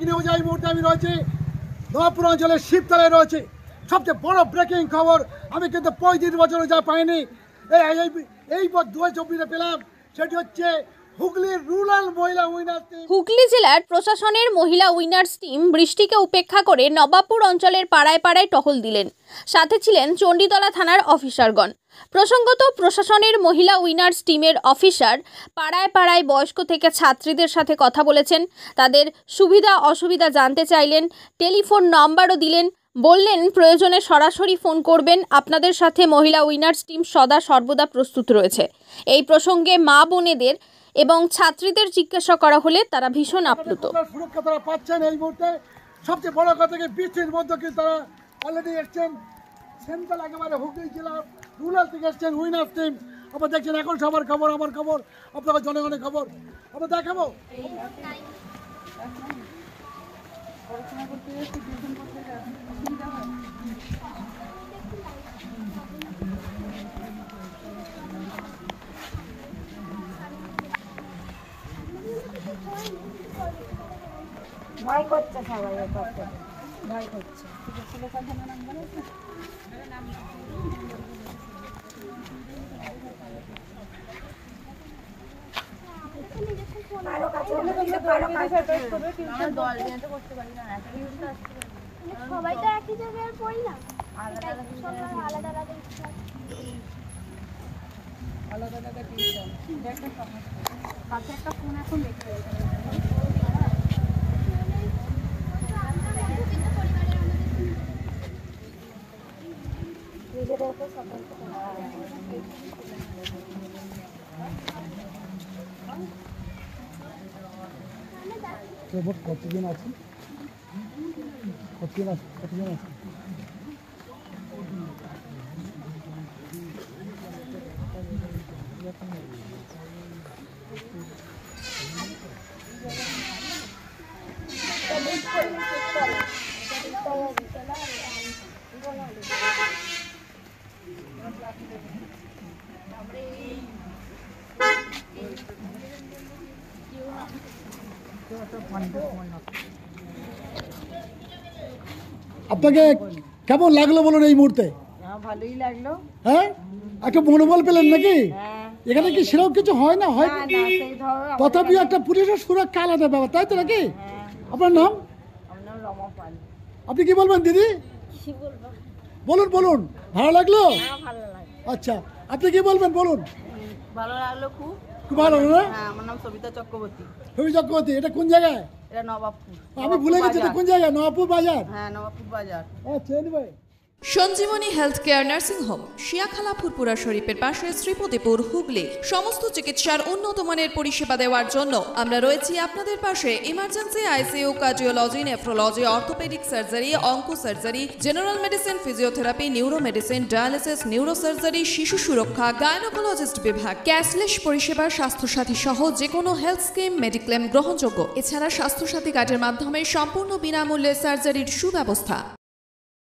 News এই মুহূর্তে আমি রয়েছি নবাবপুর অঞ্চলের শিবতলায় রয়েছে। সবচেয়ে বড় ব্রেকিং খবর, আমি কিন্তু 35 বছরে যা পাইনি এই 2024 পেলাম, সেটি হচ্ছে হুগলির রুরাল মহিলা উইনার্স টিম। হুগলি জেলার প্রশাসনের মহিলা উইনার্স টিম বৃষ্টিকে উপেক্ষা করে নবাবপুর অঞ্চলের পাড়ায় পাড়ায় টহল দিলেন। সাথে ছিলেন চণ্ডীতলা থানার অফিসারগণ। প্রসঙ্গত, প্রশাসনের মহিলা উইনার্স টিমের অফিসার পাড়ায় পাড়ায় বয়স্ক থেকে ছাত্রীদের সাথে কথা বলেছেন, তাদের সুবিধা অসুবিধা জানতে চাইলেন, টেলিফোন নম্বরও দিলেন, বললেন প্রয়োজনে সরাসরি ফোন করবেন, আপনাদের সাথে মহিলা উইনার্স টিম সদা সর্বদা প্রস্তুত রয়েছে। এই প্রসঙ্গে মা বোনেদের এবং ছাত্রীদের জিজ্ঞাসা করা হলে তারা ভীষণ আপ্লুত। সুরক্ষা তারা পাচ্ছেন এই মুহূর্তে। সবচেয়ে বড় কথা কি, বৃষ্টির মধ্যে কিন্তু তারা অলরেডি এসছেন সেন্ট্রাল একেবারে হুগলি জেলার রুরাল থেকে এসছেন উইনার্স টিম। আপনারা দেখছেন এখন সবার খবর, আমার খবর, আপনাদের জনগণের খবর আমরা দেখাবো। ভয় করছে সবাই, করতে ভয় করছে। সবাই তো একই জায়গায় পড়লাম, আলাদা আলাদা একটা ফোন এখন দেখতে কতজন আছে? কতজন আছে? আপনাকে কেমন লাগলো বলুন এই মুহূর্তে? ভালোই লাগলো। হ্যাঁ, একটা মনোবল পেলেন নাকি? এখানে কি সেরকম কিছু হয় না? হয় তথাপি একটা পুলিশের সুরক্ষা আলাদা ব্যাপার, তাই তো নাকি? আপনার নাম? আপনি কি বলবেন দিদি? বলুন বলুন, ভালো লাগলো? আচ্ছা, আপনি কি বলবেন বলুন? ভালো লাগলো, খুব ভালো না? হ্যাঁ, আমার নাম সবিতা চক্রবর্তী। সবিতা চক্রবর্তী, এটা কোন জায়গায়? এটা নবাবপুর। আমি ভুলে গেছি, এটা কোন জায়গায়? নবাবপুর বাজার? হ্যাঁ, নবাবপুর বাজার। আচ্ছা, anyway. Sanjivani health care nursing home, Shiakhala Furfura শরীফের পাশে, শ্রীপতিপুর, হুগলি। সমস্ত চিকিৎসার উন্নত মানের পরিষেবা দেওয়ার জন্য আমরা রয়েছি আপনাদের পাশে। Emergency, ICU, cardiology, nephrology, orthopaedic surgery, onco surgery, general medicine, physiotherapy, neuro medicine, dialysis, neuro surgery, শিশু সুরক্ষা, গাইনোকোলজিস্ট বিভাগ, ক্যাশলেস পরিষেবা, স্বাস্থ্যসাথী সহ যে কোনো হেলথ স্কিম, মেডিক্লেম গ্রহণযোগ্য। এছাড়া স্বাস্থ্যসাথী কার্ডের মাধ্যমে সম্পূর্ণ বিনামূল্যে সার্জারির সুব্যবস্থা।